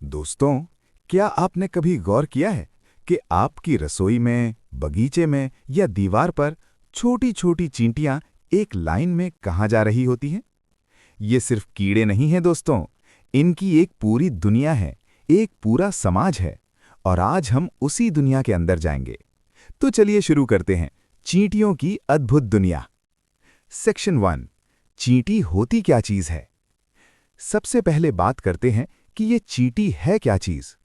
दोस्तों, क्या आपने कभी गौर किया है कि आपकी रसोई में, बगीचे में या दीवार पर छोटी-छोटी चींटियां एक लाइन में कहाँ जा रही होती हैं? ये सिर्फ कीड़े नहीं हैं दोस्तों, इनकी एक पूरी दुनिया है, एक पूरा समाज है और आज हम उसी दुनिया के अंदर जाएंगे। तो चलिए शुरू करते हैं, चींटियों की अद्भुत दुनिया। सेक्शन 1, चींटी होती क्या चीज है? सबसे पहले बात करते हैं कि ये चींटी है क्या चीज।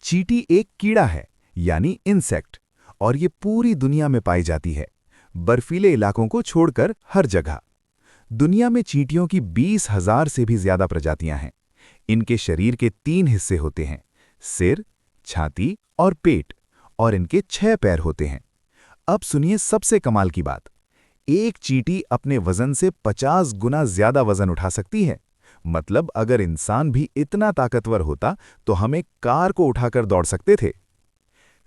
चींटी एक कीड़ा है, यानी इंसेक्ट, और ये पूरी दुनिया में पाई जाती है, बर्फीले इलाकों को छोड़कर हर जगह। दुनिया में चींटियों की 20,000 से भी ज्यादा प्रजातियां हैं। इनके शरीर के 3 हिस्से होते हैं, सिर, छाती और पेट, और इनके 6 पैर होते हैं। अब सुनिए सबसे कमाल की बात, एक चींटी अपने वजन से 50 गुना ज्यादा वजन उठा सकती है। मतलब अगर इंसान भी इतना ताकतवर होता तो हम एक कार को उठाकर दौड़ सकते थे।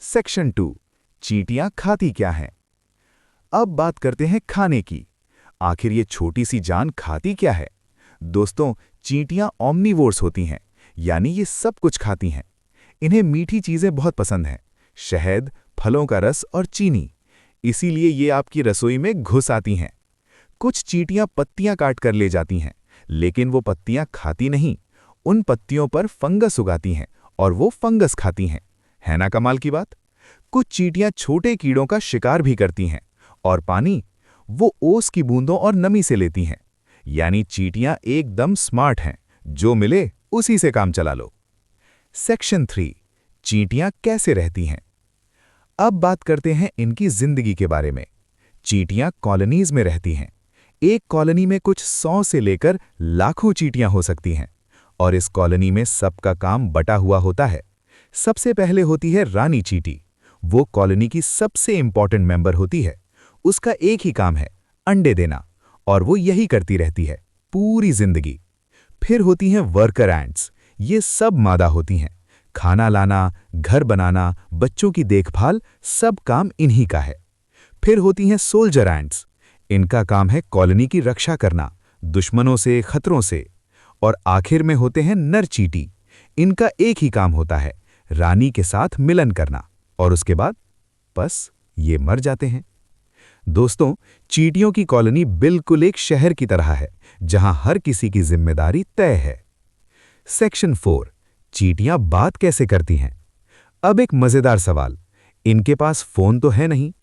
सेक्शन 2, चींटियां खाती क्या हैं? अब बात करते हैं खाने की। आखिर ये छोटी सी जान खाती क्या है? दोस्तों, चींटियां ओमनिवोर्स होती हैं, यानी ये सब कुछ खाती हैं। इन्हें मीठी चीजें बहुत पसंद हैं, शहद, फलों का रस और चीनी। इसीलिए ये आपकी रसोई में घुस आती हैं। कुछ चींटियां पत्तियां काट कर ले जाती हैं, लेकिन वो पत्तियां खाती नहीं, उन पत्तियों पर फंगस उगाती हैं और वो फंगस खाती हैं। है ना कमाल की बात? कुछ चींटियां छोटे कीड़ों का शिकार भी करती हैं, और पानी वो ओस की बूंदों और नमी से लेती हैं। यानी चींटियां एकदम स्मार्ट हैं, जो मिले उसी से काम चला लो। सेक्शन 3, चींटियां कैसे रहती हैं? अब बात करते हैं इनकी जिंदगी के बारे में। चींटियां कॉलोनीज में रहती हैं। एक कॉलोनी में कुछ 100 से लेकर लाखों चींटियां हो सकती हैं, और इस कॉलोनी में सबका काम बटा हुआ होता है। सबसे पहले होती है रानी चींटी। वो कॉलोनी की सबसे इंपॉर्टेंट मेंबर होती है। उसका एक ही काम है, अंडे देना, और वो यही करती रहती है पूरी जिंदगी। फिर होती हैं वर्कर एंट्स। ये सब मादा होती हैं। खाना लाना, घर बनाना, बच्चों की देखभाल, सब काम इन्हीं का है। फिर होती हैं सोल्जर एंट्स। इनका काम है कॉलोनी की रक्षा करना, दुश्मनों से, खतरों से। और आखिर में होते हैं नर चींटी। इनका एक ही काम होता है, रानी के साथ मिलन करना, और उसके बाद बस ये मर जाते हैं। दोस्तों, चींटियों की कॉलोनी बिल्कुल एक शहर की तरह है, जहां हर किसी की जिम्मेदारी तय है। सेक्शन 4, चींटियां बात कैसे करती हैं? अब एक मजेदार सवाल, इनके पास फोन तो है नहीं,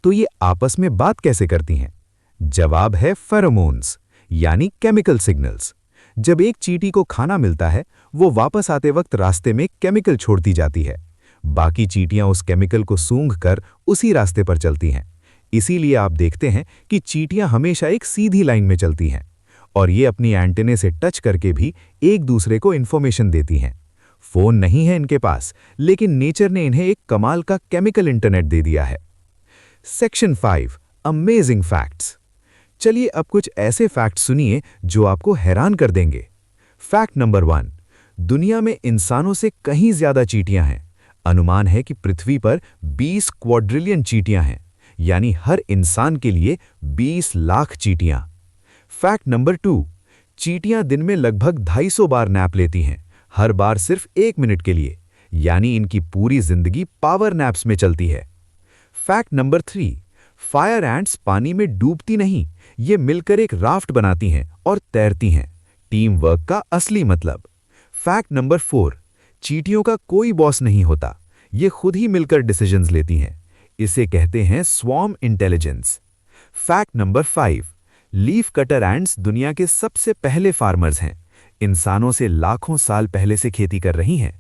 तो ये आपस में बात कैसे करती हैं? जवाब है फेरोमोन्स, यानी केमिकल सिग्नल्स। जब एक चींटी को खाना मिलता है, वो वापस आते वक्त रास्ते में केमिकल छोड़ती जाती है। बाकी चींटियां उस केमिकल को सूंघकर उसी रास्ते पर चलती हैं। इसीलिए आप देखते हैं कि चींटियां हमेशा एक सीधी लाइन में चलती हैं, और ये अपनी एंटेने से टच करके भी एक दूसरे को इंफॉर्मेशन देती हैं। फोन नहीं है इनके पास, लेकिन नेचर ने इन्हें एक कमाल का केमिकल इंटरनेट दे दिया है। Section 5, amazing facts. चलिए अब कुछ ऐसे फैक्ट्स सुनिए जो आपको हैरान कर देंगे। फैक्ट नंबर 1, दुनिया में इंसानों से कहीं ज्यादा चींटियां हैं। अनुमान है कि पृथ्वी पर 20 क्वाड्रिलियन चींटियां हैं, यानी हर इंसान के लिए 20 लाख चींटियां। फैक्ट नंबर 2, चींटियां दिन में लगभग 250 बार नैप लेती हैं, हर बार सिर्फ 1 मिनट के लिए, यानी इनकी पूरी जिंदगी पावर नैप्स में चलती है। फैक्ट नंबर 3, फायर एंट्स पानी में डूबती नहीं, ये मिलकर एक राफ्ट बनाती हैं और तैरती हैं। टीम वर्क का असली मतलब। फैक्ट नंबर 4, चींटियों का कोई बॉस नहीं होता, ये खुद ही मिलकर डिसीजंस लेती हैं। इसे कहते हैं swarm intelligence. Fact number 5, leaf cutter ants दुनिया के सबसे पहले फार्मर्स हैं। इंसानों से लाखों साल पहले से खेती कर रही हैं।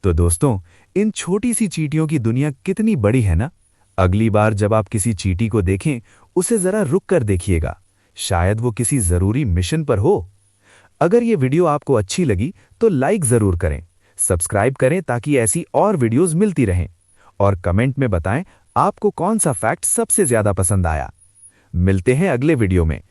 तो दोस्तों, इन छोटी सी चींटियों की दुनिया कितनी बड़ी है ना? अगली बार जब आप किसी चींटी को देखें, उसे जरा रुक कर देखिएगा, शायद वो किसी जरूरी मिशन पर हो। अगर ये वीडियो आपको अच्छी लगी तो लाइक जरूर करें, सब्सक्राइब करें ताकि ऐसी और वीडियोस मिलती रहें, और कमेंट में बताएं आपको कौन सा फैक्ट सबसे ज्यादा पसंद आया। मिलते हैं अगले वीडियो में।